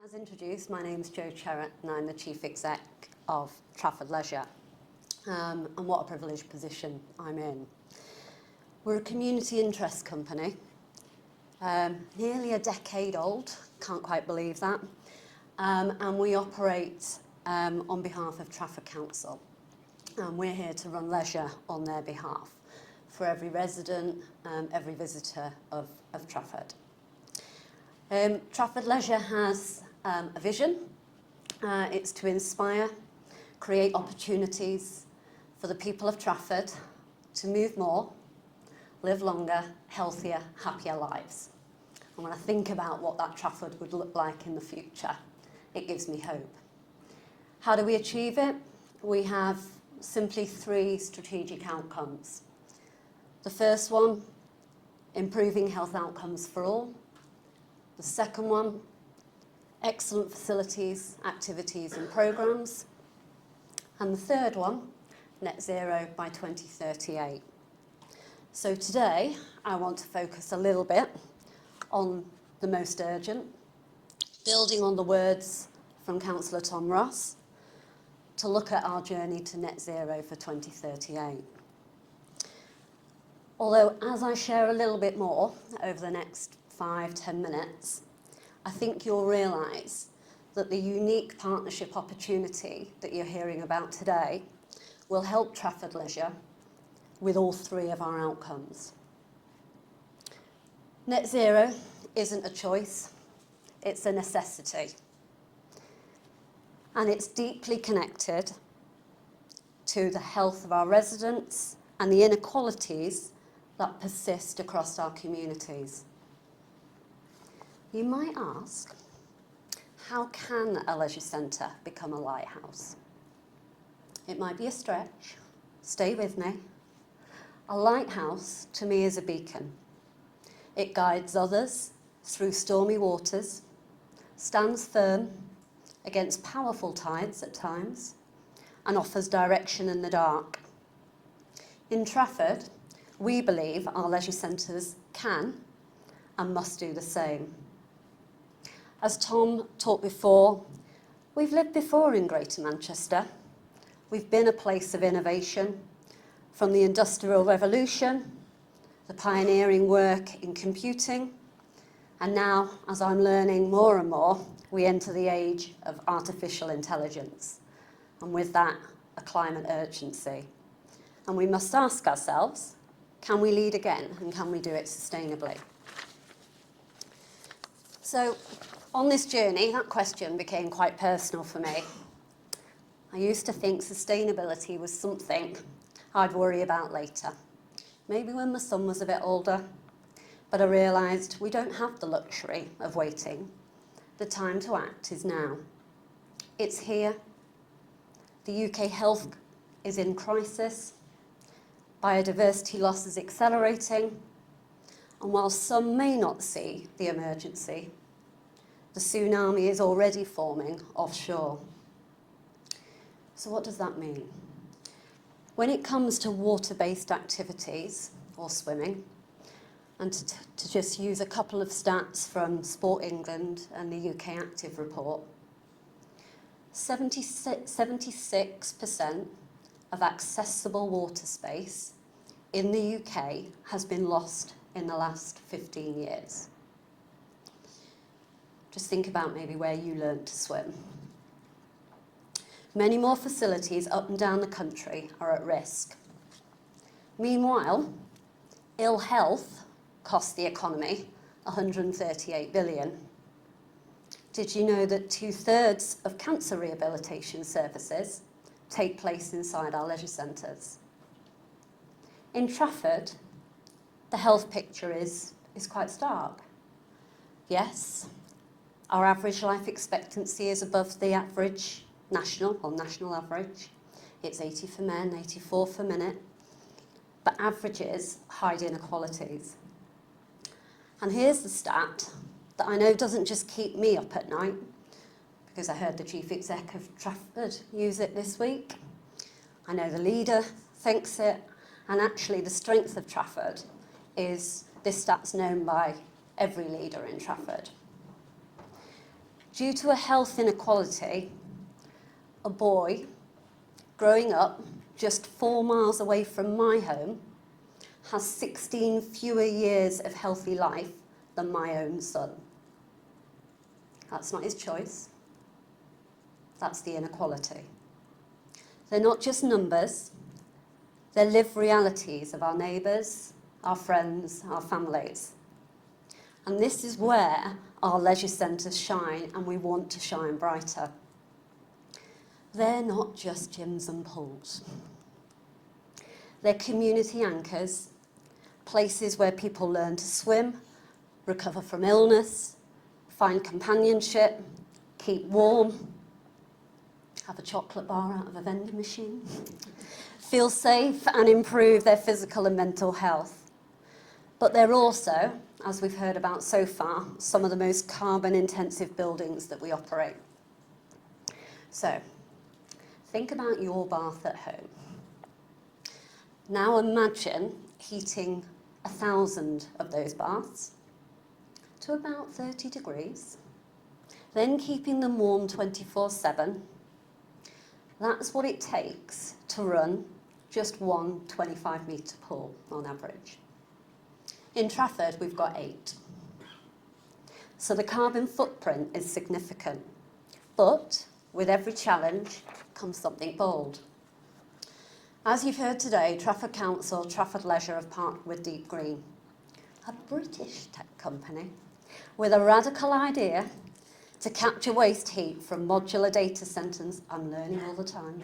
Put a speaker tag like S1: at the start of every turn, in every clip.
S1: As introduced, my name is Jo Cherrett and I'm the Chief Exec of Trafford Leisure. And what a privileged position I'm in. We're a community interest company, nearly a decade old, can't quite believe that, and we operate on behalf of Trafford Council. And we're here to run leisure on their behalf for every resident, every visitor of Trafford. Trafford Leisure has a vision. It's to inspire, create opportunities for the people of Trafford to move more, live longer, healthier, happier lives. And when I think about what that Trafford would look like in the future, it gives me hope. How do we achieve it? We have simply 3 strategic outcomes. The first one, improving health outcomes for all. The second one, excellent facilities, activities and programmes. And the third one, net zero by 2038. So today, I want to focus a little bit on the most urgent, building on the words from Councillor Tom Ross, to look at our journey to net zero for 2038. Although, as I share a little bit more over the next 5-10 minutes, I think you'll realise that the unique partnership opportunity that you're hearing about today will help Trafford Leisure with all 3 of our outcomes. Net zero isn't a choice, it's a necessity. And it's deeply connected to the health of our residents and the inequalities that persist across our communities. You might ask, how can a leisure centre become a lighthouse? It might be a stretch. Stay with me. A lighthouse, to me, is a beacon. It guides others through stormy waters, stands firm against powerful tides at times, and offers direction in the dark. In Trafford, we believe our leisure centres can and must do the same. As Tom talked before, we've lived before in Greater Manchester. We've been a place of innovation, from the Industrial Revolution, the pioneering work in computing, and now, as I'm learning more and more, we enter the age of artificial intelligence, and with that, a climate urgency. And we must ask ourselves, can we lead again, and can we do it sustainably? So, on this journey, that question became quite personal for me. I used to think sustainability was something I'd worry about later, maybe when my son was a bit older, but I realised we don't have the luxury of waiting. The time to act is now. It's here. The UK health is in crisis. Biodiversity loss is accelerating. And while some may not see the emergency, the tsunami is already forming offshore. So what does that mean? When it comes to water-based activities, or swimming, and to just use a couple of stats from Sport England and the UK Active report, 76% of accessible water space in the UK has been lost in the last 15 years. Just think about maybe where you learned to swim. Many more facilities up and down the country are at risk. Meanwhile, ill health costs the economy £138 billion. Did you know that 2/3 of cancer rehabilitation services take place inside our leisure centres? In Trafford, the health picture is quite stark. Yes, our average life expectancy is above the average national average. It's 80 for men, 84 for women. But averages hide inequalities. And here's the stat that I know doesn't just keep me up at night, because I heard the Chief Exec of Trafford use it this week. I know the leader thinks it, and actually the strength of Trafford is this stat's known by every leader in Trafford. Due to a health inequality, a boy growing up just 4 miles away from my home has 16 fewer years of healthy life than my own son. That's not his choice. That's the inequality. They're not just numbers, they're lived realities of our neighbours, our friends, our families. And this is where our leisure centres shine, and we want to shine brighter. They're not just gyms and pools. They're community anchors, places where people learn to swim, recover from illness, find companionship, keep warm, have a chocolate bar out of a vending machine, feel safe and improve their physical and mental health. But they're also, as we've heard about so far, some of the most carbon-intensive buildings that we operate. So, think about your bath at home. Now imagine heating 1,000 of those baths to about 30 degrees, then keeping them warm 24/7. That's what it takes to run just one 25-metre pool on average. In Trafford, we've got 8. So the carbon footprint is significant. But with every challenge comes something bold. As you've heard today, Trafford Council, Trafford Leisure have partnered with Deep Green, a British tech company, with a radical idea to capture waste heat from modular data centres, I'm learning all the time,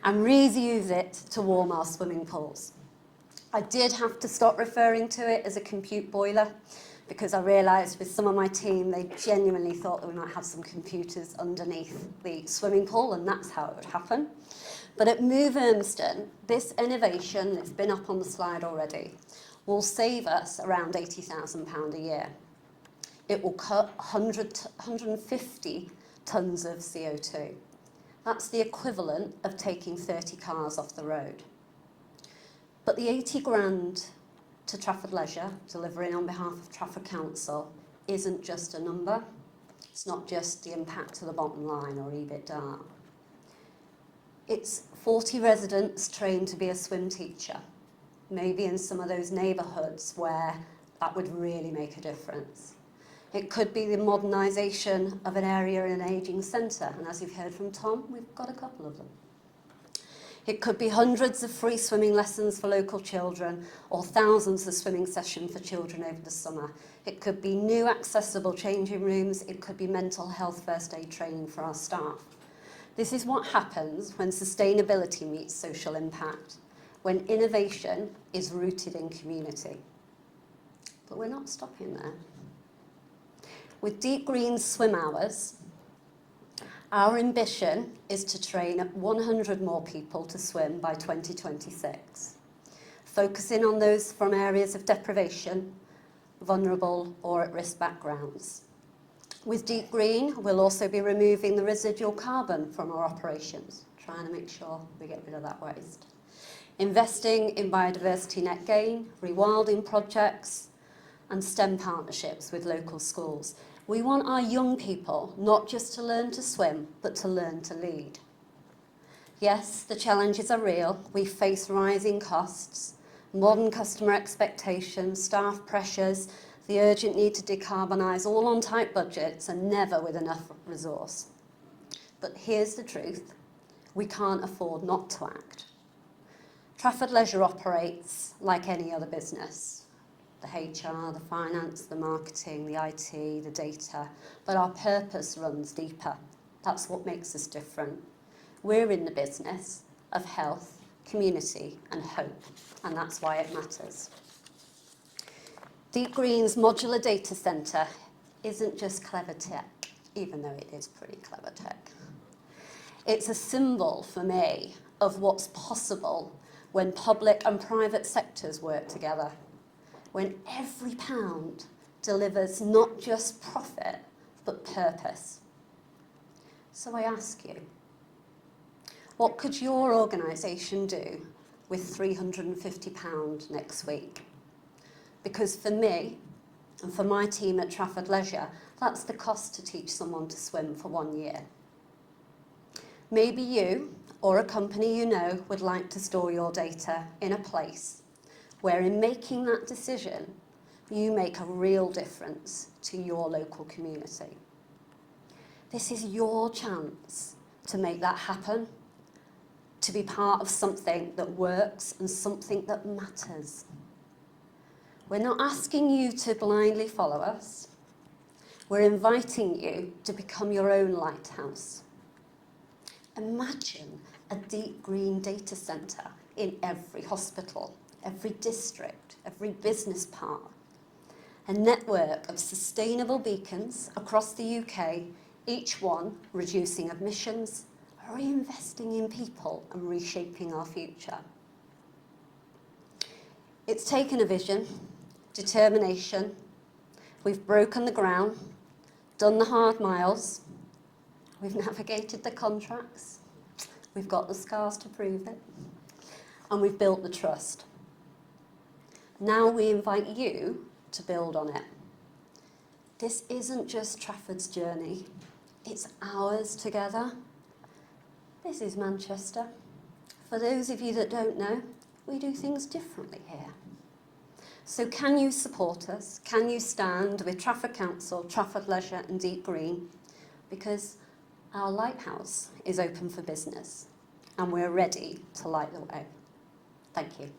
S1: and reuse it to warm our swimming pools. I did have to stop referring to it as a compute boiler because I realised with some of my team they genuinely thought that we might have some computers underneath the swimming pool, and that's how it would happen. But at Move Urmston, this innovation that's been up on the slide already will save us around £80,000 a year. It will cut 150 tonnes of CO2. That's the equivalent of taking 30 cars off the road. But the 80 grand to Trafford Leisure, delivering on behalf of Trafford Council, isn't just a number. It's not just the impact to the bottom line or EBITDA. It's 40 residents trained to be a swim teacher, maybe in some of those neighbourhoods where that would really make a difference. It could be the modernisation of an area in an ageing centre, and as you've heard from Tom, we've got a couple of them. It could be hundreds of free swimming lessons for local children, or thousands of swimming sessions for children over the summer. It could be new accessible changing rooms. It could be mental health first aid training for our staff. This is what happens when sustainability meets social impact, when innovation is rooted in community. But we're not stopping there. With Deep Green's swim hours, our ambition is to train 100 more people to swim by 2026, focusing on those from areas of deprivation, vulnerable or at-risk backgrounds. With Deep Green, we'll also be removing the residual carbon from our operations, trying to make sure we get rid of that waste. Investing in biodiversity net gain, rewilding projects, and STEM partnerships with local schools. We want our young people not just to learn to swim, but to learn to lead. Yes, the challenges are real. We face rising costs, modern customer expectations, staff pressures, the urgent need to decarbonise, all on tight budgets and never with enough resource. But here's the truth. We can't afford not to act. Trafford Leisure operates like any other business. The HR, the finance, the marketing, the IT, the data, but our purpose runs deeper. That's what makes us different. We're in the business of health, community and hope, and that's why it matters. Deep Green's modular data centre isn't just clever tech, even though it is pretty clever tech. It's a symbol for me of what's possible when public and private sectors work together, when every pound delivers not just profit, but purpose. So I ask you, what could your organisation do with £350 next week? Because for me, and for my team at Trafford Leisure, That's the cost to teach someone to swim for 1 year. Maybe you or a company you know would like to store your data in a place where in making that decision, you make a real difference to your local community. This is your chance to make that happen, to be part of something that works and something that matters. We're not asking you to blindly follow us. We're inviting you to become your own lighthouse. Imagine a deep green data centre in every hospital, every district, every business park. A network of sustainable beacons across the UK, each one reducing emissions, reinvesting in people and reshaping our future. It's taken a vision, determination. We've broken the ground, done the hard miles. We've navigated the contracts. We've got the scars to prove it. And we've built the trust. Now we invite you to build on it. This isn't just Trafford's journey. It's ours together. This is Manchester. For those of you that don't know, we do things differently here. So can you support us? Can you stand with Trafford Council, Trafford Leisure and Deep Green? Because our lighthouse is open for business and we're ready to light the way. Thank you.